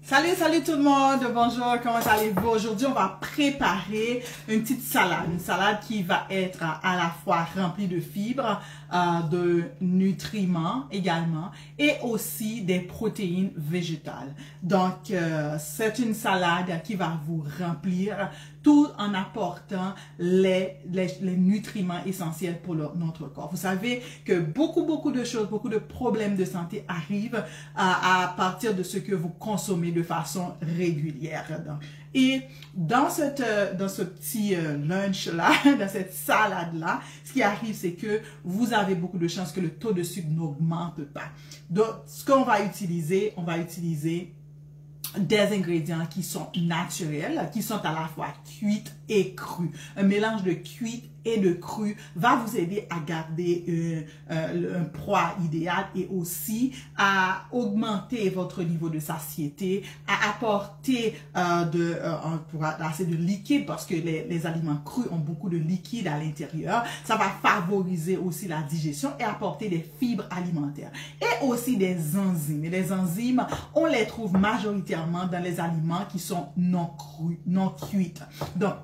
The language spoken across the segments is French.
Salut tout le monde, bonjour, comment allez-vous? Aujourd'hui, on va préparer une petite salade, qui va être à la fois remplie de fibres, de nutriments également, et aussi des protéines végétales. Donc, c'est une salade qui va vous remplir tout en apportant les nutriments essentiels pour notre corps. Vous savez que beaucoup de choses, beaucoup de problèmes de santé arrivent à partir de ce que vous consommez de façon régulière. Et dans ce petit lunch-là, dans cette salade-là, ce qui arrive, c'est que vous avez beaucoup de chances que le taux de sucre n'augmente pas. Donc, ce qu'on va utiliser, on va utiliser des ingrédients qui sont naturels, qui sont à la fois cuits et crus. Un mélange de cuits et de crus va vous aider à garder un poids idéal et aussi à augmenter votre niveau de satiété, à apporter assez de liquide parce que les aliments crus ont beaucoup de liquide à l'intérieur. Ça va favoriser aussi la digestion et apporter des fibres alimentaires et aussi des enzymes. Et les enzymes, on les trouve majoritairement dans les aliments qui sont non cuits. Donc,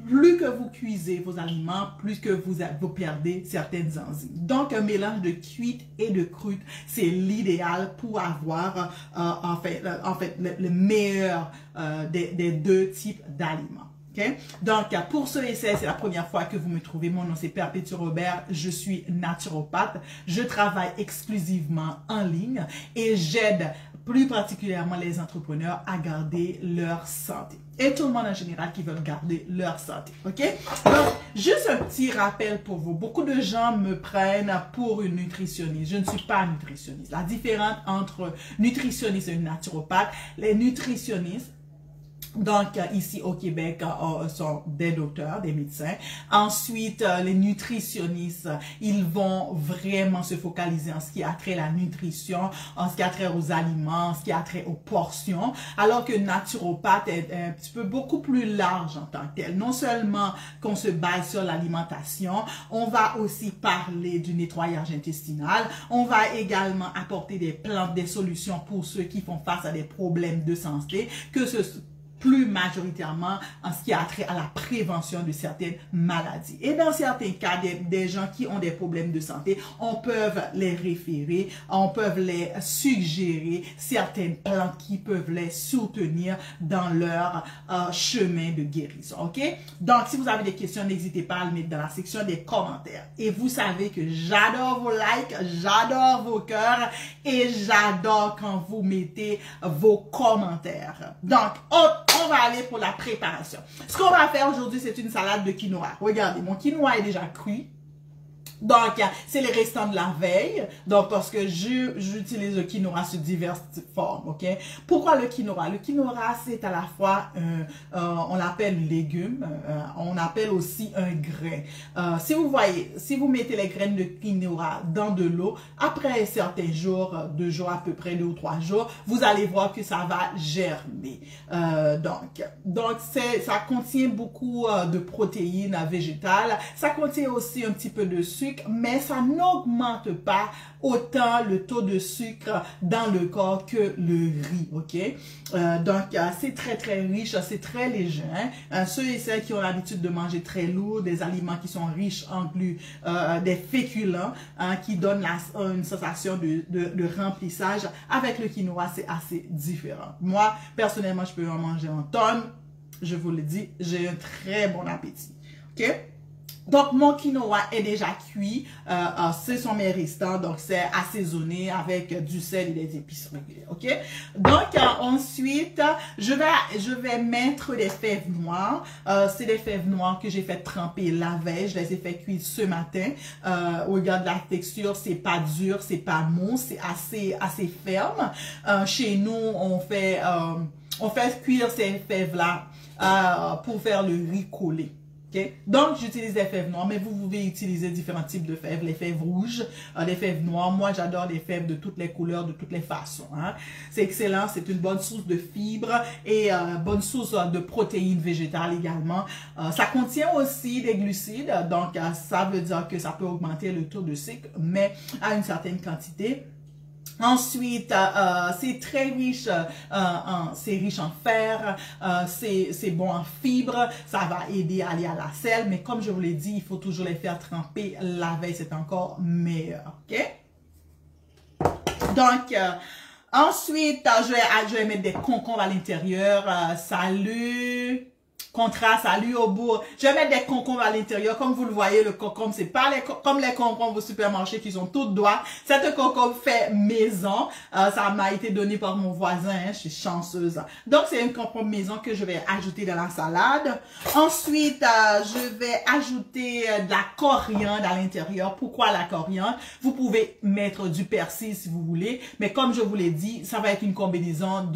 plus que vous cuisez vos aliments, plus que vous perdez certaines enzymes. Donc, un mélange de cuite et de crute, c'est l'idéal pour avoir en fait le meilleur des deux types d'aliments. Okay? Donc, pour ceux et celles, c'est la première fois que vous me trouvez. Mon nom, c'est Perpétue Robert. Je suis naturopathe. Je travaille exclusivement en ligne et j'aide plus particulièrement les entrepreneurs à garder leur santé. Et tout le monde en général qui veulent garder leur santé. OK? Donc, juste un petit rappel pour vous. Beaucoup de gens me prennent pour une nutritionniste. Je ne suis pas nutritionniste. La différence entre nutritionniste et une naturopathe, les nutritionnistes, donc, ici au Québec, sont des docteurs, des médecins. Ensuite, les nutritionnistes, ils vont vraiment se focaliser en ce qui a trait à la nutrition, en ce qui a trait aux aliments, en ce qui a trait aux portions, alors que naturopathe est un petit peu beaucoup plus large en tant que tel. Non seulement qu'on se base sur l'alimentation, on va aussi parler du nettoyage intestinal, on va également apporter des plantes, des solutions pour ceux qui font face à des problèmes de santé, que ce plus majoritairement en ce qui a trait à la prévention de certaines maladies. Et dans certains cas, des gens qui ont des problèmes de santé, on peut les référer, on peut les suggérer certaines plantes qui peuvent les soutenir dans leur chemin de guérison. OK? Donc, si vous avez des questions, n'hésitez pas à le mettre dans la section des commentaires. Et vous savez que j'adore vos likes, j'adore vos cœurs et j'adore quand vous mettez vos commentaires. Donc, on va aller pour la préparation. Ce qu'on va faire aujourd'hui, c'est une salade de quinoa. Regardez, mon quinoa est déjà cuit. Donc, c'est les restants de la veille. Donc, parce que j'utilise le quinoa sous diverses formes, OK? Pourquoi le quinoa? Le quinoa, c'est à la fois, on l'appelle légume, on appelle aussi un grain. Si vous voyez, si vous mettez les graines de quinoa dans de l'eau, après certains jours, 2 jours à peu près, 2 ou 3 jours, vous allez voir que ça va germer. Donc ça contient beaucoup de protéines végétales. Ça contient aussi un petit peu de sucre, mais ça n'augmente pas autant le taux de sucre dans le corps que le riz, OK? Donc, c'est très riche, c'est très léger. Hein? Ceux et celles qui ont l'habitude de manger très lourd, des aliments qui sont riches en des féculents, hein, qui donnent une sensation de remplissage, avec le quinoa, c'est assez différent. Moi, personnellement, je peux en manger en tonnes. Je vous le dis, j'ai un très bon appétit. OK? Donc, mon quinoa est déjà cuit. Ce sont mes restants. Donc, c'est assaisonné avec du sel et des épices régulières. OK? Donc, ensuite, je vais mettre des fèves noires. C'est des fèves noires que j'ai fait tremper la veille. Je les ai fait cuire ce matin. Regarde la texture. C'est pas dur, c'est pas mou. C'est assez ferme. Chez nous, on fait cuire ces fèves-là pour faire le riz collé. Okay? Donc, j'utilise des fèves noires, mais vous pouvez utiliser différents types de fèves, les fèves rouges, les fèves noires. Moi, j'adore les fèves de toutes les couleurs, de toutes les façons. Hein? C'est excellent, c'est une bonne source de fibres et bonne source de protéines végétales également. Ça contient aussi des glucides, donc ça veut dire que ça peut augmenter le taux de sucre, mais à une certaine quantité. Ensuite, c'est très riche, c'est riche en fer, c'est bon en fibres, ça va aider à aller à la selle, mais comme je vous l'ai dit, il faut toujours les faire tremper la veille, c'est encore meilleur, ok? Donc, ensuite, je vais mettre des concombres à l'intérieur, salut! Contraste, salut au bout. Je vais mettre des concombres à l'intérieur. Comme vous le voyez, le concombre, c'est pas comme les concombres au supermarché qui sont toutes droits. Cette concombre fait maison. Ça m'a été donné par mon voisin. Hein, je suis chanceuse. Donc, c'est une concombre maison que je vais ajouter dans la salade. Ensuite, je vais ajouter de la coriandre à l'intérieur. Pourquoi la coriandre? Vous pouvez mettre du persil si vous voulez. Mais comme je vous l'ai dit, ça va être une combinaison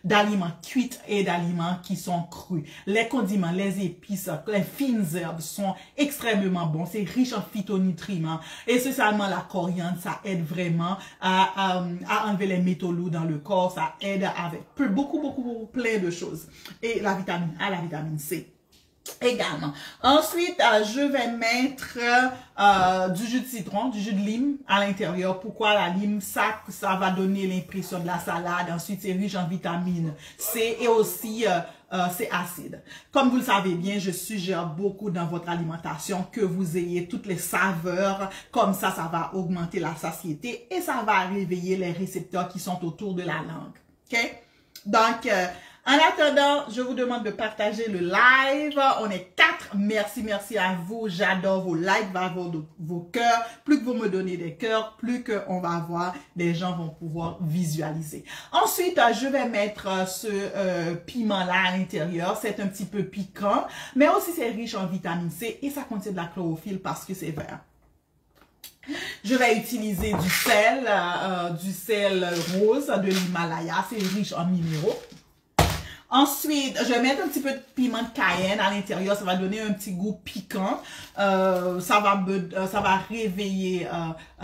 d'aliments cuits et d'aliments qui sont crus. Les condiments, les épices, les fines herbes sont extrêmement bons. C'est riche en phytonutriments. Et spécialement la coriandre, ça aide vraiment à enlever les métaux lourds dans le corps. Ça aide avec beaucoup, plein de choses. Et la vitamine A, la vitamine C. Également. Ensuite, je vais mettre du jus de citron, du jus de lime à l'intérieur. Pourquoi la lime? Ça va donner l'impression de la salade. Ensuite, c'est riche en vitamine C et aussi c'est acide. Comme vous le savez bien, je suggère beaucoup dans votre alimentation que vous ayez toutes les saveurs. Comme ça va augmenter la satiété et ça va réveiller les récepteurs qui sont autour de la langue. OK? Donc, en attendant, je vous demande de partager le live. On est 4. Merci à vous. J'adore vos likes, vos cœurs. Plus que vous me donnez des cœurs, plus qu'on va avoir, des gens vont pouvoir visualiser. Ensuite, je vais mettre ce piment-là à l'intérieur. C'est un petit peu piquant, mais aussi c'est riche en vitamine C et ça contient de la chlorophylle parce que c'est vert. Je vais utiliser du sel rose de l'Himalaya. C'est riche en minéraux. Ensuite, je vais mettre un petit peu de piment de Cayenne à l'intérieur. Ça va donner un petit goût piquant. Ça va réveiller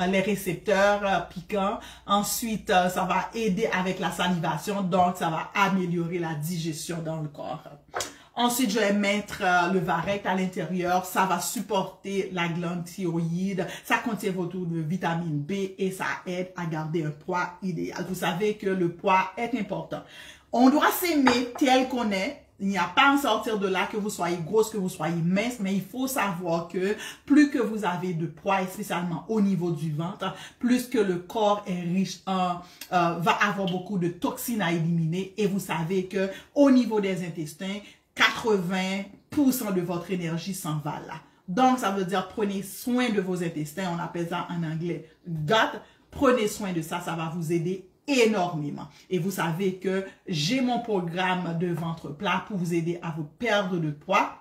les récepteurs piquants. Ensuite, ça va aider avec la salivation. Donc, ça va améliorer la digestion dans le corps. Ensuite, je vais mettre le varech à l'intérieur. Ça va supporter la glande thyroïde. Ça contient beaucoup de vitamine B et ça aide à garder un poids idéal. Vous savez que le poids est important. On doit s'aimer tel qu'on est. Il n'y a pas à en sortir de là que vous soyez grosse, que vous soyez mince, mais il faut savoir que plus que vous avez de poids, et spécialement au niveau du ventre, plus que le corps est riche va avoir beaucoup de toxines à éliminer. Et vous savez que au niveau des intestins, 80% de votre énergie s'en va là. Donc, ça veut dire prenez soin de vos intestins. On appelle ça en anglais gut. Prenez soin de ça, ça va vous aider énormément. Et vous savez que j'ai mon programme de ventre plat pour vous aider à vous perdre de poids.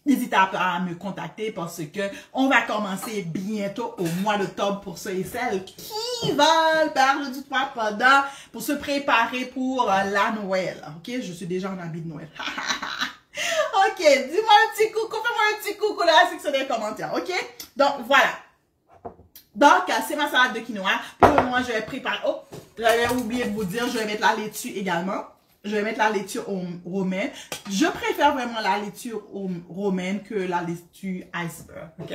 N'hésitez pas à me contacter parce que on va commencer bientôt au mois d'octobre pour ceux et celles qui veulent perdre du poids pour se préparer pour la Noël. Ok, je suis déjà en habit de Noël. Ok, dis-moi un petit coucou, fais-moi un petit coucou dans la section des commentaires. Ok, donc voilà. Donc, c'est ma salade de quinoa. Pour le moment, je vais préparer. Oh, j'avais oublié de vous dire, je vais mettre la laitue également. Je vais mettre la laitue romaine. Je préfère vraiment la laitue romaine que la laitue iceberg. OK?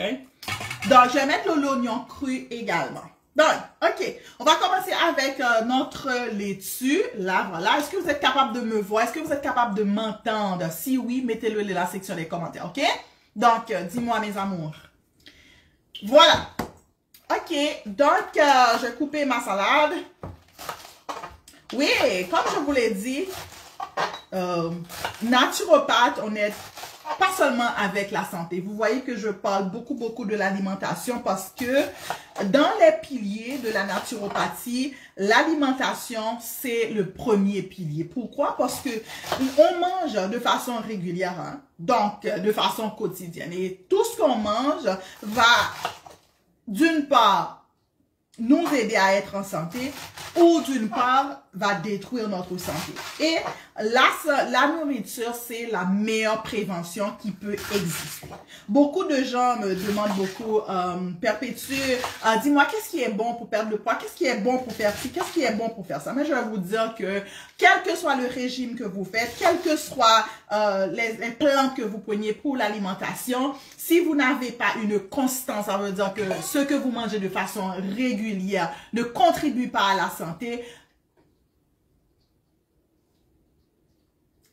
Donc, je vais mettre l'oignon cru également. Donc, OK. On va commencer avec notre laitue. Là, voilà. Est-ce que vous êtes capable de me voir? Est-ce que vous êtes capable de m'entendre? Si oui, mettez-le dans la section des commentaires. OK? Donc, dis-moi, mes amours. Voilà. OK, donc je vais couper ma salade. Oui, comme je vous l'ai dit, naturopathe, on est pas seulement avec la santé. Vous voyez que je parle beaucoup de l'alimentation parce que dans les piliers de la naturopathie, l'alimentation, c'est le premier pilier. Pourquoi? Parce que on mange de façon régulière, hein? Donc de façon quotidienne. Et tout ce qu'on mange va d'une part, nous aider à être en santé ou d'une part, va détruire notre santé. Et la nourriture, c'est la meilleure prévention qui peut exister. Beaucoup de gens me demandent beaucoup, Perpétue, dis-moi qu'est-ce qui est bon pour perdre le poids, qu'est-ce qui est bon pour faire ci, qu'est-ce qui est bon pour faire ça. Mais je vais vous dire que quel que soit le régime que vous faites, quels que soient les plans que vous preniez pour l'alimentation, si vous n'avez pas une constance, ça veut dire que ce que vous mangez de façon régulière ne contribue pas à la santé,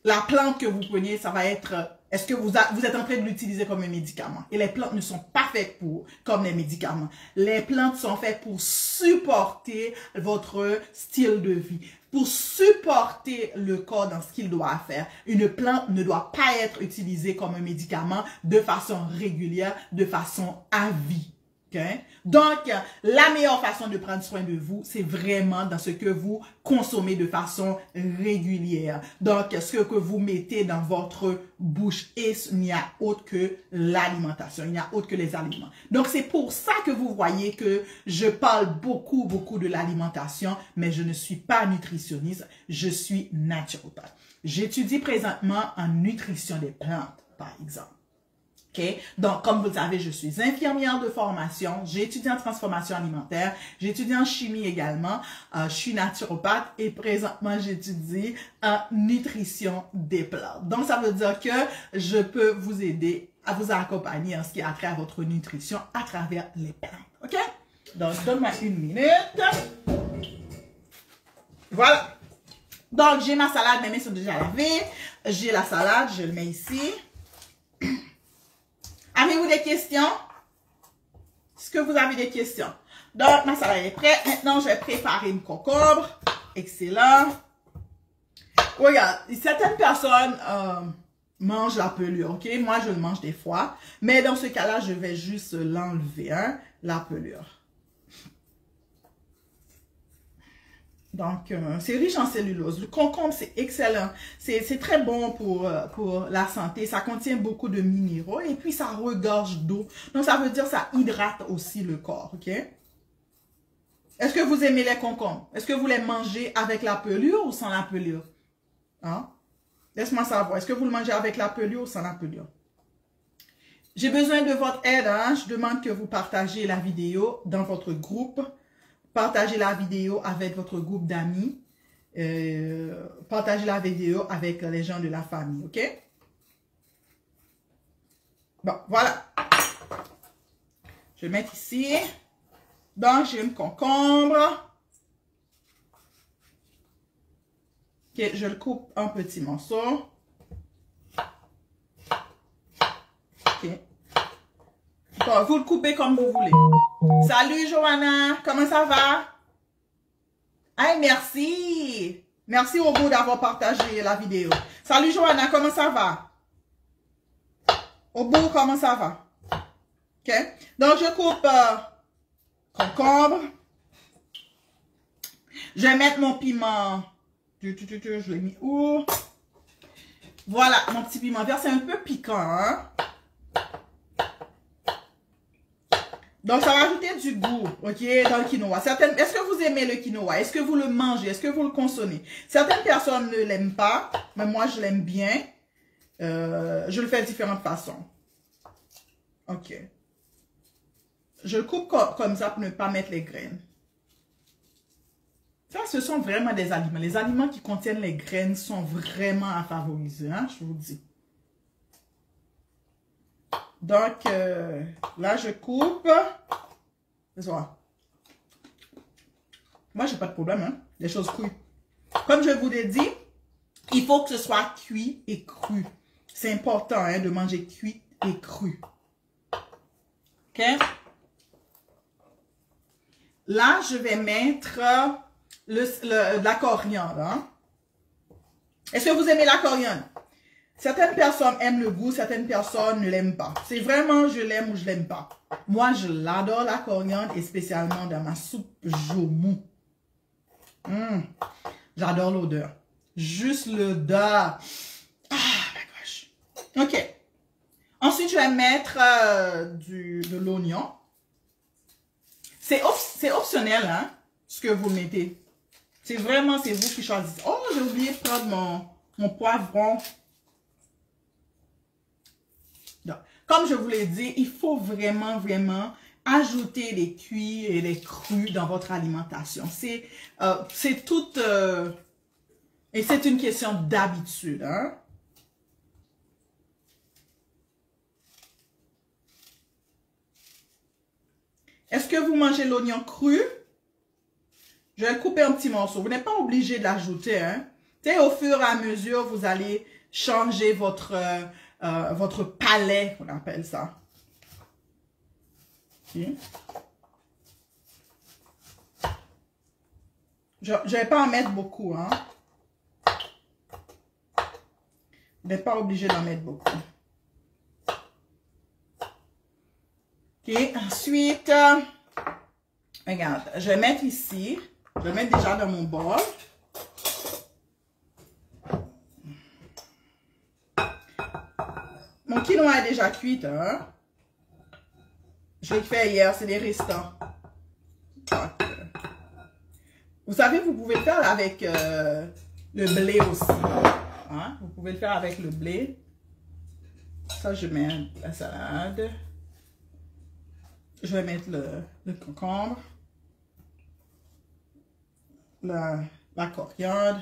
la plante que vous preniez, ça va être, est-ce que vous êtes en train de l'utiliser comme un médicament? Et les plantes ne sont pas faites comme des médicaments. Les plantes sont faites pour supporter votre style de vie, pour supporter le corps dans ce qu'il doit faire. Une plante ne doit pas être utilisée comme un médicament de façon régulière, de façon à vie. Okay? Donc, la meilleure façon de prendre soin de vous, c'est vraiment dans ce que vous consommez de façon régulière. Donc, ce que vous mettez dans votre bouche, et il n'y a autre que l'alimentation, il n'y a autre que les aliments. Donc, c'est pour ça que vous voyez que je parle beaucoup de l'alimentation, mais je ne suis pas nutritionniste, je suis naturopathe. J'étudie présentement en nutrition des plantes, par exemple. Okay? Donc, comme vous le savez, je suis infirmière de formation, j'ai étudié en transformation alimentaire, j'ai étudié en chimie également, je suis naturopathe et présentement, j'étudie en nutrition des plantes. Donc, ça veut dire que je peux vous aider à vous accompagner en ce qui a trait à votre nutrition à travers les plantes. OK? Donc, donne-moi une minute. Voilà. Donc, j'ai ma salade, mes mains sont déjà lavées. J'ai la salade, je le mets ici. Avez-vous des questions? Est-ce que vous avez des questions? Donc, ma salade est prête. Maintenant, je vais préparer une concombre. Excellent. Regarde, certaines personnes mangent la pelure, ok? Moi, je le mange des fois. Mais dans ce cas-là, je vais juste l'enlever, hein, la pelure. Donc, c'est riche en cellulose. Le concombre, c'est excellent. C'est très bon pour la santé. Ça contient beaucoup de minéraux et puis ça regorge d'eau. Donc, ça veut dire que ça hydrate aussi le corps, ok? Est-ce que vous aimez les concombres? Est-ce que vous les mangez avec la pelure ou sans la pelure? Hein? Laisse-moi savoir. Est-ce que vous le mangez avec la pelure ou sans la pelure? J'ai besoin de votre aide, hein? Je demande que vous partagiez la vidéo dans votre groupe. Partagez la vidéo avec votre groupe d'amis. Partagez la vidéo avec les gens de la famille, ok? Bon, voilà. Je vais mettre ici. Donc, j'ai une concombre. Ok, je le coupe en petits morceaux. Ok. Bon, vous le coupez comme vous voulez. Salut Johanna, comment ça va? Hey, merci. Merci au bout d'avoir partagé la vidéo. Salut Johanna, comment ça va? Au bout, comment ça va? Ok. Donc, je coupe concombre. Je vais mettre mon piment. Je l'ai mis où? Voilà, mon petit piment vert. C'est un peu piquant, hein? Donc, ça va ajouter du goût, ok, dans le quinoa. Est-ce que vous aimez le quinoa? Est-ce que vous le mangez? Est-ce que vous le consommez? Certaines personnes ne l'aiment pas, mais moi, je l'aime bien. Je le fais de différentes façons. Ok. Je le coupe comme ça pour ne pas mettre les graines. Ça, ce sont vraiment des aliments. Les aliments qui contiennent les graines sont vraiment à favoriser, hein, je vous dis. Donc, là, je coupe. Moi, j'ai pas de problème, hein. Les choses crues. Comme je vous l'ai dit, il faut que ce soit cuit et cru. C'est important, hein, de manger cuit et cru. OK? Là, je vais mettre la coriandre, hein. Est-ce que vous aimez la coriandre? Certaines personnes aiment le goût, certaines personnes ne l'aiment pas. C'est vraiment je l'aime ou je l'aime pas. Moi, je l'adore la coriandre et spécialement dans ma soupe joumou. J'adore l'odeur. Juste l'odeur. Ah, my gosh. OK. Ensuite, je vais mettre de l'oignon. C'est optionnel, hein, ce que vous mettez. C'est vraiment, c'est vous qui choisissez. Oh, j'ai oublié de prendre mon poivron. Donc, comme je vous l'ai dit, il faut vraiment, vraiment ajouter les cuits et les crus dans votre alimentation. C'est tout... et c'est une question d'habitude, hein? Est-ce que vous mangez l'oignon cru? Je vais le couper en petits morceaux. Vous n'êtes pas obligé de l'ajouter, hein? Au fur et à mesure, vous allez changer votre palais, on appelle ça. Okay. Je ne vais pas en mettre beaucoup, hein? Vous n'êtes pas obligé d'en mettre beaucoup. Ok, ensuite, regarde, je vais mettre ici. Je vais mettre déjà dans mon bol. Mon quinoa est déjà cuit, hein? Je l'ai fait hier, c'est des restants. Donc, vous savez, vous pouvez le faire avec le blé aussi. Hein? Vous pouvez le faire avec le blé. Ça, je mets la salade. Je vais mettre le concombre. La coriandre.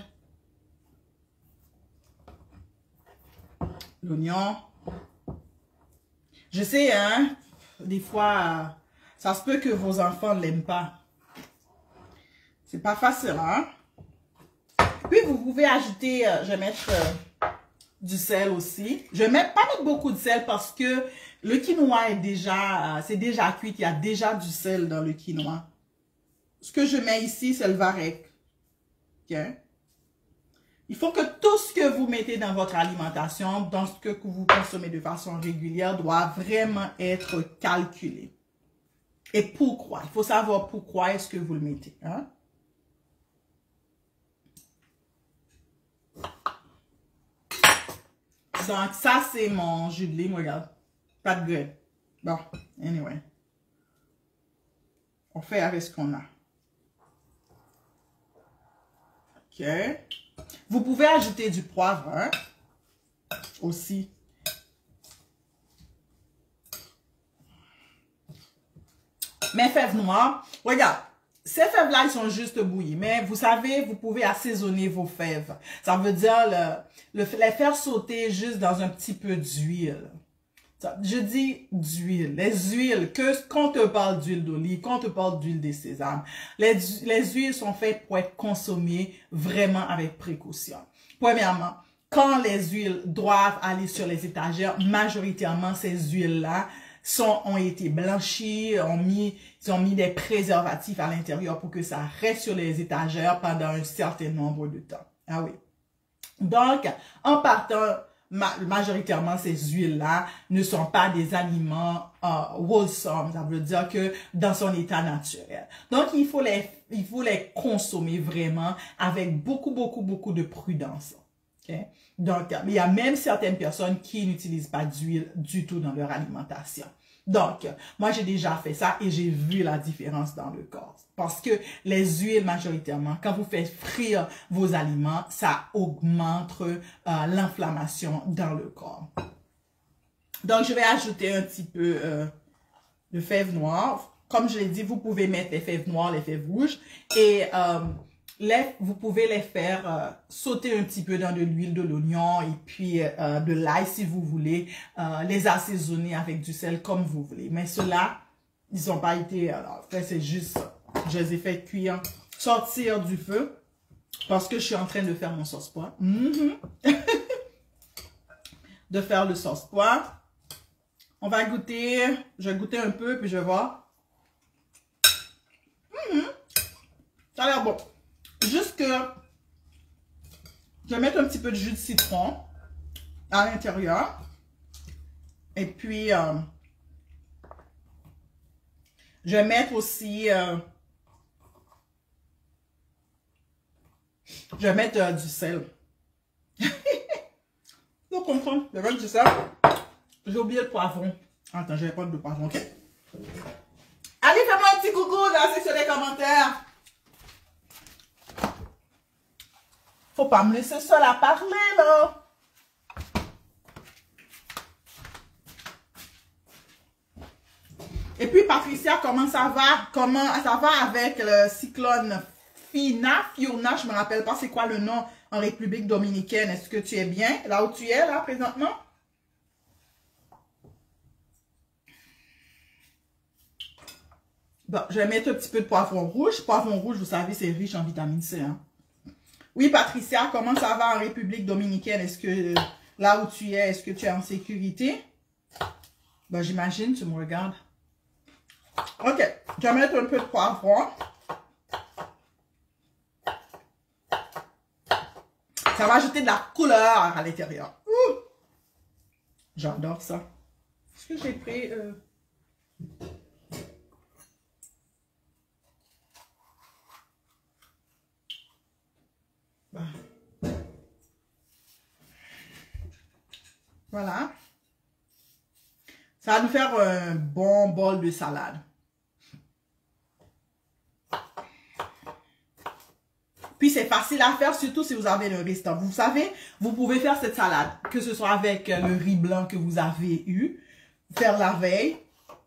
L'oignon. Je sais, hein, des fois, ça se peut que vos enfants ne l'aiment pas. C'est pas facile, hein. Puis, vous pouvez ajouter, je vais mettre du sel aussi. Je ne vais pas mettre beaucoup de sel parce que le quinoa est déjà, c'est déjà cuit. Il y a déjà du sel dans le quinoa. Ce que je mets ici, c'est le varech. OK? Il faut que tout ce que vous mettez dans votre alimentation, dans ce que vous consommez de façon régulière, doit vraiment être calculé. Et pourquoi? Il faut savoir pourquoi est-ce que vous le mettez. Hein? Donc, ça, c'est mon jus de lime. Regarde. Pas de graines. Bon, anyway. On fait avec ce qu'on a. OK. Vous pouvez ajouter du poivre, hein, aussi. Mes fèves noires, regarde, ces fèves-là, ils sont juste bouillies. Mais vous savez, vous pouvez assaisonner vos fèves. Ça veut dire les faire sauter juste dans un petit peu d'huile. Je dis d'huile. Les huiles, quand on te parle d'huile d'olive, quand on te parle d'huile de sésame, les huiles sont faites pour être consommées vraiment avec précaution. Premièrement, quand les huiles doivent aller sur les étagères, majoritairement, ces huiles-là ont été blanchies, ils ont mis des préservatifs à l'intérieur pour que ça reste sur les étagères pendant un certain nombre de temps. Ah oui. Donc, en partant, majoritairement, ces huiles-là ne sont pas des aliments wholesome. Ça veut dire que dans son état naturel. Donc, il faut les consommer vraiment avec beaucoup de prudence. Okay? Donc, il y a même certaines personnes qui n'utilisent pas d'huile du tout dans leur alimentation. Donc, moi, j'ai déjà fait ça et j'ai vu la différence dans le corps. Parce que les huiles, majoritairement, quand vous faites frire vos aliments, ça augmente l'inflammation dans le corps. Donc, je vais ajouter un petit peu de fèves noires. Comme je l'ai dit, vous pouvez mettre les fèves noires, les fèves rouges. Et vous pouvez les faire sauter un petit peu dans de l'huile, de l'oignon et puis de l'ail si vous voulez. Les assaisonner avec du sel comme vous voulez. Mais ceux-là, ils n'ont pas été... Alors, c'est juste ça. Je les ai fait cuire, sortir du feu. Parce que je suis en train de faire mon sauce pois. De faire le sauce pois. On va goûter. Je vais goûter un peu puis je vais voir. Ça a l'air bon. Juste que je vais mettre un petit peu de jus de citron à l'intérieur. Et puis, je vais mettre aussi... je vais mettre du sel. Vous comprenez? Je vais mettre du sel. J'ai oublié le poivron. Attends, je vais prendre le poivron, ok? Allez, fais-moi un petit coucou dans la section des commentaires. Faut pas me laisser seule à parler, là. Et puis, Patricia, comment ça va? Comment ça va avec le cyclone Fiona, je me rappelle pas c'est quoi le nom en République dominicaine. Est-ce que tu es bien là où tu es, là, présentement? Bon, je vais mettre un petit peu de poivron rouge. Poivron rouge, vous savez, c'est riche en vitamine C. Hein? Oui, Patricia, comment ça va en République dominicaine? Est-ce que là où tu es, est-ce que tu es en sécurité? Ben, j'imagine, tu me regardes. OK, je vais mettre un peu de poivron. Ça va ajouter de la couleur à l'intérieur. J'adore ça. Est-ce que j'ai pris... Voilà. Ça va nous faire un bon bol de salade. Puis c'est facile à faire, surtout si vous avez le restant. Vous savez, vous pouvez faire cette salade, que ce soit avec le riz blanc que vous avez eu, faire la veille,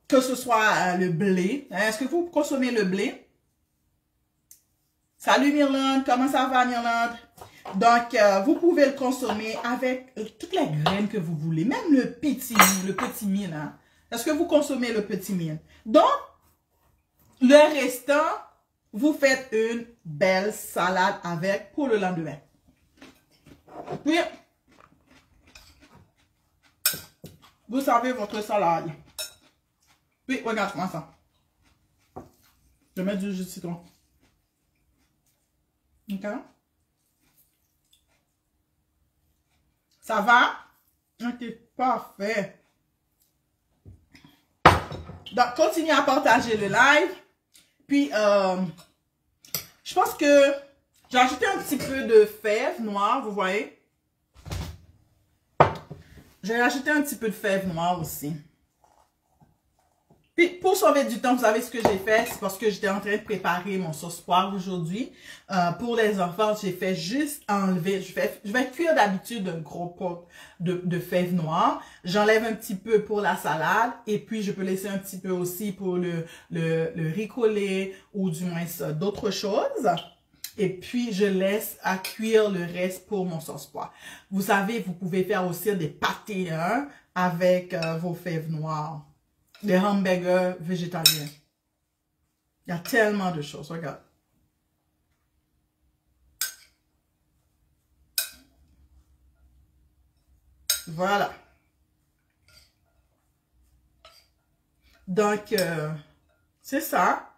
que ce soit le blé. Est-ce que vous consommez le blé? Salut Myrlande, comment ça va Myrlande? Donc, vous pouvez le consommer avec toutes les graines que vous voulez, même le petit mil. Hein? Est-ce que vous consommez le petit mil? Donc, le restant, vous faites une belle salade avec pour le lendemain. Puis, vous savez votre salade. Puis, regarde-moi ça. Je vais mettre du jus de citron. OK? Ça va? Ok, parfait. Donc, continuez à partager le live. Puis, je pense que j'ai ajouté un petit peu de fèves noires, vous voyez? J'ai ajouté un petit peu de fèves noires aussi. Puis, pour sauver du temps, vous savez ce que j'ai fait? C'est parce que j'étais en train de préparer mon sauce poire aujourd'hui. Pour les enfants, j'ai fait juste enlever. Je vais cuire d'habitude un gros pot de fèves noires. J'enlève un petit peu pour la salade. Et puis, je peux laisser un petit peu aussi pour le riz collé ou du moins d'autres choses. Et puis, je laisse à cuire le reste pour mon sauce poire. Vous savez, vous pouvez faire aussi des pâtés hein, avec vos fèves noires. Des hamburgers végétaliens. Il y a tellement de choses. Regarde. Voilà. Donc, c'est ça.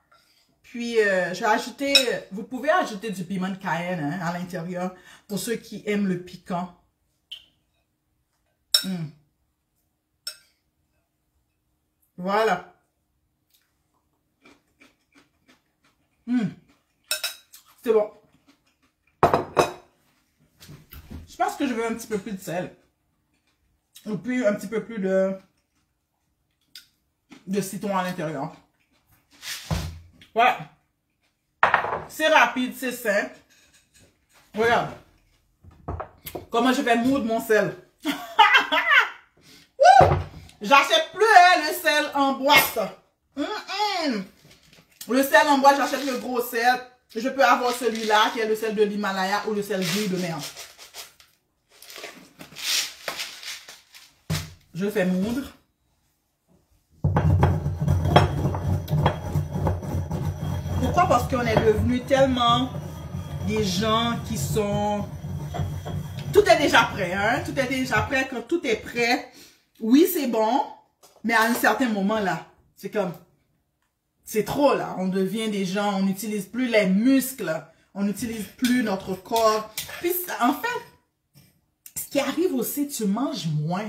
Puis, j'ai ajouté, vous pouvez ajouter du piment de Cayenne hein, à l'intérieur pour ceux qui aiment le piquant. Voilà. C'est bon. Je pense que je veux un petit peu plus de sel. Et puis un petit peu plus de citron à l'intérieur. Voilà. C'est rapide, c'est simple. Regarde. Comment je vais moudre mon sel. J'achète plus hein, le sel en boîte. Le sel en boîte, j'achète le gros sel. Je peux avoir celui-là qui est le sel de l'Himalaya ou le sel gris de mer. Je fais moudre. Pourquoi? Parce qu'on est devenu tellement des gens qui sont... Tout est déjà prêt, hein? Tout est déjà prêt. Quand tout est prêt, oui, c'est bon, mais à un certain moment, là, c'est comme... C'est trop, là. On devient des gens, on n'utilise plus les muscles, on n'utilise plus notre corps. Puis, en fait, ce qui arrive aussi, tu manges moins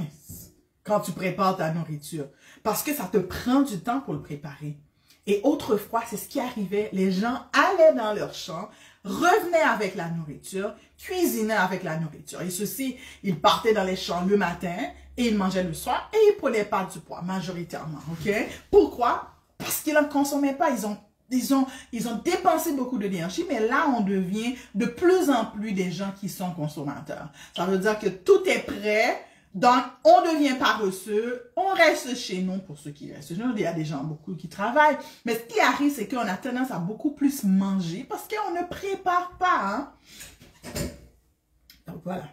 quand tu prépares ta nourriture. Parce que ça te prend du temps pour le préparer. Et autrefois, c'est ce qui arrivait. Les gens allaient dans leur champ, revenaient avec la nourriture, cuisinaient avec la nourriture. Et ceux-ci, ils partaient dans les champs le matin et ils mangeaient le soir et ils ne prenaient pas du poids, majoritairement. OK? Pourquoi? Parce qu'ils n'en consommaient pas. Ils ont ils ont dépensé beaucoup d'énergie, mais là, on devient de plus en plus des gens qui sont consommateurs. Ça veut dire que tout est prêt, donc on devient paresseux, on reste chez nous, pour ceux qui restent chez nous, il y a des gens beaucoup qui travaillent, mais ce qui arrive, c'est qu'on a tendance à beaucoup plus manger parce qu'on ne prépare pas, hein. Donc voilà.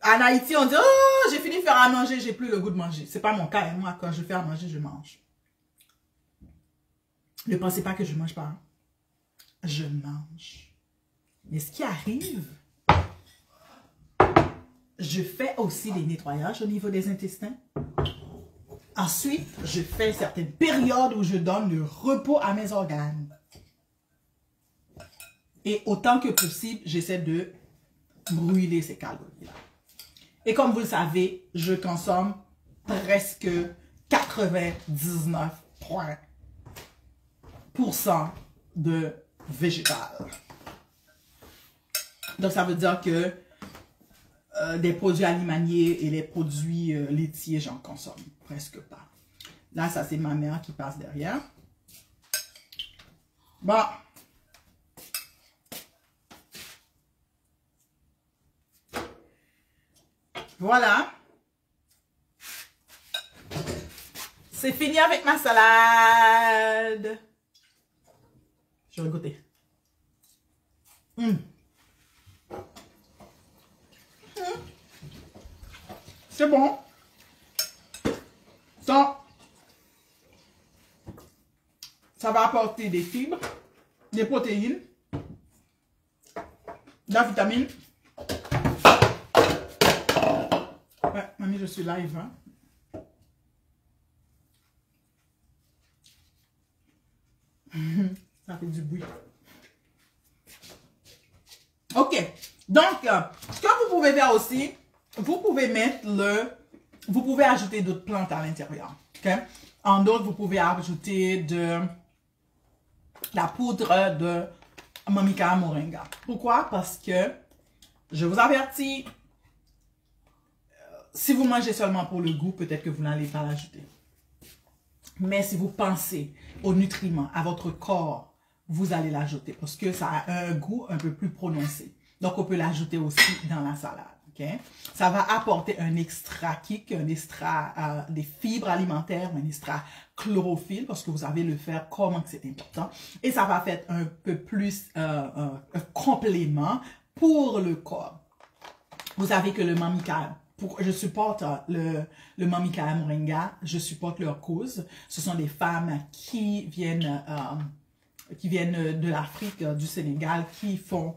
En Haïti, on dit, oh, j'ai fini de faire à manger, j'ai plus le goût de manger. C'est pas mon cas, hein. Moi, quand je fais à manger, je mange. Ne pensez pas que je ne mange pas. Hein. Je mange. Mais ce qui arrive, je fais aussi des nettoyages au niveau des intestins. Ensuite, je fais certaines périodes où je donne le repos à mes organes. Et autant que possible, j'essaie de brûler ces calories-là. Et comme vous le savez, je consomme presque 99% de végétal. Donc, ça veut dire que des produits alimentaires et les produits laitiers, j'en consomme presque pas. Là, ça, c'est ma mère qui passe derrière. Bon. Voilà. C'est fini avec ma salade. Je vais goûter. C'est bon. Ça va apporter des fibres, des protéines, de la vitamine. Ouais, mamie, je suis live. Hein? Ça fait du bruit. Ok. Donc, ce que vous pouvez faire aussi, vous pouvez mettre vous pouvez ajouter d'autres plantes à l'intérieur. Ok? En d'autres, vous pouvez ajouter de la poudre de Mamica Moringa. Pourquoi? Parce que, je vous avertis, si vous mangez seulement pour le goût, peut-être que vous n'allez pas l'ajouter. Mais si vous pensez aux nutriments, à votre corps, vous allez l'ajouter parce que ça a un goût un peu plus prononcé. Donc, on peut l'ajouter aussi dans la salade. Okay? Ça va apporter un extra kick, un extra des fibres alimentaires, un extra chlorophylle parce que vous avez le fer, comment que c'est important. Et ça va faire un peu plus un complément pour le corps. Vous savez que le Mamica, je supporte le Mamica Moringa, je supporte leur cause. Ce sont des femmes qui viennent de l'Afrique, du Sénégal, qui font,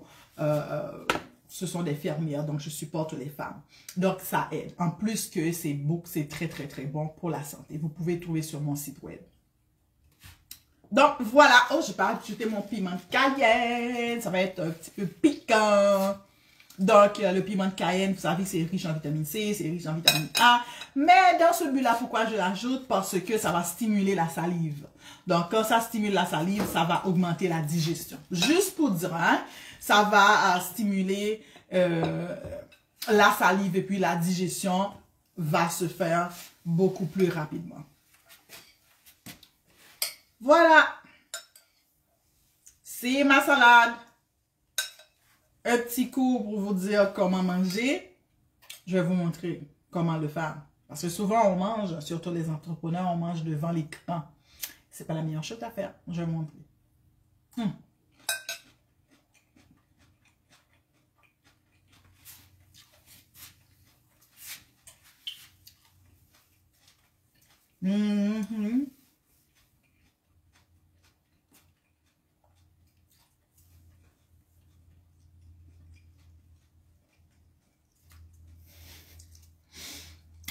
ce sont des fermières, donc je supporte les femmes. Donc ça aide. En plus que c'est très très très bon pour la santé. Vous pouvez trouver sur mon site web. Donc voilà, oh je vais pas ajouter mon piment de Cayenne, ça va être un petit peu piquant. Donc, le piment de Cayenne, vous savez, c'est riche en vitamine C, c'est riche en vitamine A. Mais dans ce but-là, pourquoi je l'ajoute? Parce que ça va stimuler la salive. Donc, quand ça stimule la salive, ça va augmenter la digestion. Juste pour dire, hein, ça va stimuler la salive et puis la digestion va se faire beaucoup plus rapidement. Voilà. C'est ma salade. Un petit coup pour vous dire comment manger. Je vais vous montrer comment le faire. Parce que souvent, on mange, surtout les entrepreneurs, on mange devant l'écran. C'est pas la meilleure chose à faire. Je vais vous montrer.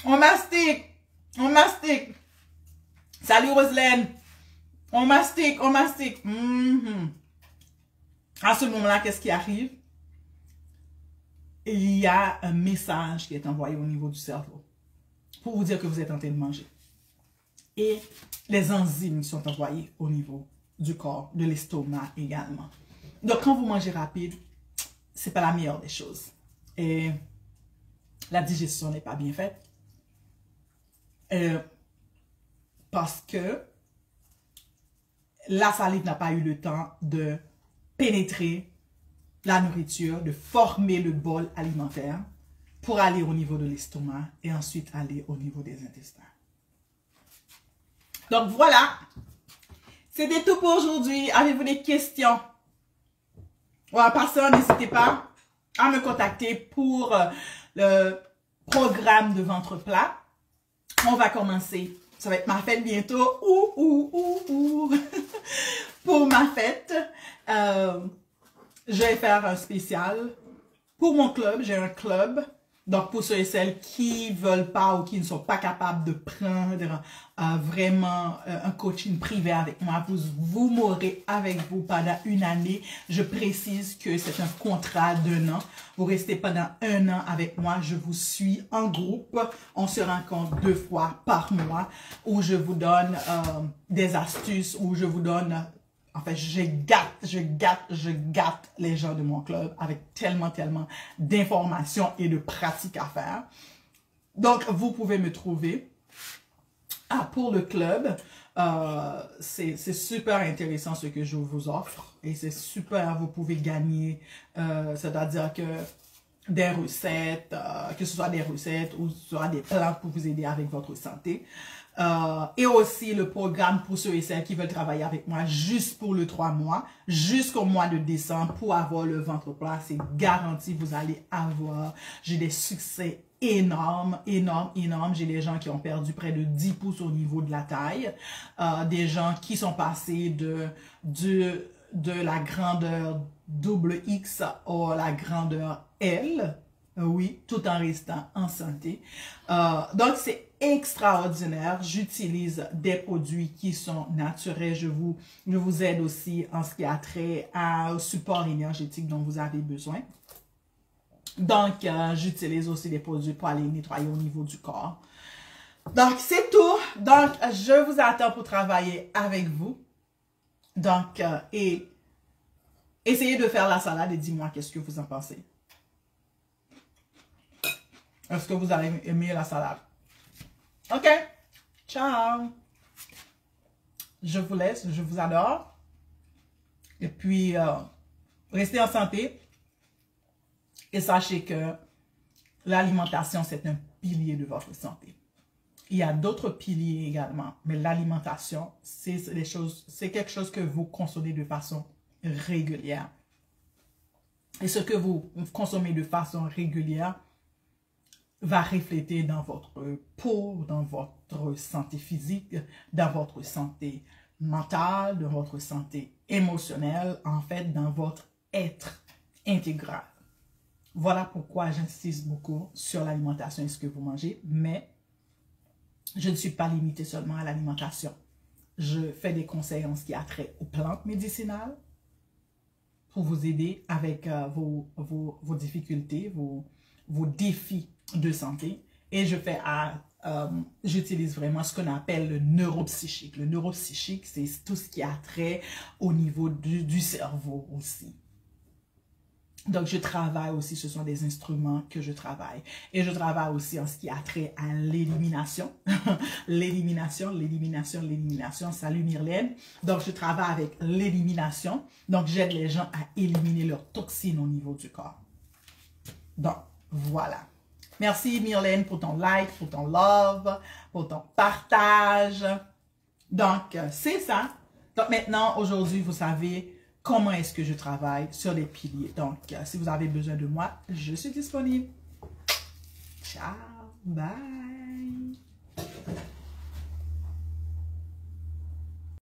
On mastique. On mastique. Salut Roselaine. On mastique, on mastique. À ce moment-là, qu'est-ce qui arrive? Il y a un message qui est envoyé au niveau du cerveau pour vous dire que vous êtes en train de manger. Et les enzymes sont envoyées au niveau du corps, de l'estomac également. Donc, quand vous mangez rapide, c'est pas la meilleure des choses. Et la digestion n'est pas bien faite. Parce que la salive n'a pas eu le temps de pénétrer la nourriture, de former le bol alimentaire pour aller au niveau de l'estomac et ensuite aller au niveau des intestins. Donc voilà, c'était tout pour aujourd'hui. Avez-vous des questions? En passant, n'hésitez pas à me contacter pour le programme de ventre plat. On va commencer. Ça va être ma fête bientôt. Pour ma fête, je vais faire un spécial pour mon club. J'ai un club. Donc, pour ceux et celles qui veulent pas ou qui ne sont pas capables de prendre vraiment un coaching privé avec moi, vous m'aurez avec vous pendant une année. Je précise que c'est un contrat d'1 an. Vous restez pendant 1 an avec moi. Je vous suis en groupe. On se rencontre 2 fois par mois où je vous donne des astuces, où je vous donne... En fait, je gâte les gens de mon club avec tellement d'informations et de pratiques à faire. Donc, vous pouvez me trouver pour le club. C'est super intéressant ce que je vous offre et c'est super, vous pouvez gagner, c'est-à-dire que des recettes, que ce soit des recettes ou ce soit des plans pour vous aider avec votre santé. Et aussi le programme pour ceux et celles qui veulent travailler avec moi juste pour le 3 mois, jusqu'au mois de décembre pour avoir le ventre plat. C'est garanti, vous allez avoir. J'ai des succès énormes. J'ai des gens qui ont perdu près de 10 pouces au niveau de la taille. Des gens qui sont passés de la grandeur double X à la grandeur L. Oui, tout en restant en santé. Donc, c'est extraordinaire. J'utilise des produits qui sont naturels. Je vous aide aussi en ce qui a trait au support énergétique dont vous avez besoin. Donc, j'utilise aussi des produits pour aller nettoyer au niveau du corps. Donc, c'est tout. Donc, je vous attends pour travailler avec vous. Donc, et essayez de faire la salade et dis-moi qu'est-ce que vous en pensez. Est-ce que vous allez aimer la salade? OK. Ciao. Je vous laisse. Je vous adore. Et puis, restez en santé. Et sachez que l'alimentation, c'est un pilier de votre santé. Il y a d'autres piliers également. Mais l'alimentation, c'est quelque chose que vous consommez de façon régulière. Et ce que vous consommez de façon régulière va refléter dans votre peau, dans votre santé physique, dans votre santé mentale, dans votre santé émotionnelle, en fait, dans votre être intégral. Voilà pourquoi j'insiste beaucoup sur l'alimentation et ce que vous mangez, mais je ne suis pas limitée seulement à l'alimentation. Je fais des conseils en ce qui a trait aux plantes médicinales pour vous aider avec vos difficultés, vos défis de santé, et j'utilise vraiment ce qu'on appelle le neuropsychique. Le neuropsychique, c'est tout ce qui a trait au niveau du cerveau aussi. Donc, je travaille aussi, ce sont des instruments que je travaille. Et je travaille aussi en ce qui a trait à l'élimination. l'élimination, salut Myrlène. Donc, je travaille avec l'élimination. Donc, j'aide les gens à éliminer leurs toxines au niveau du corps. Donc, voilà. Merci Myrlène pour ton like, pour ton love, pour ton partage. Donc, c'est ça. Donc, maintenant, aujourd'hui, vous savez comment est-ce que je travaille sur les piliers. Donc, si vous avez besoin de moi, je suis disponible. Ciao, bye.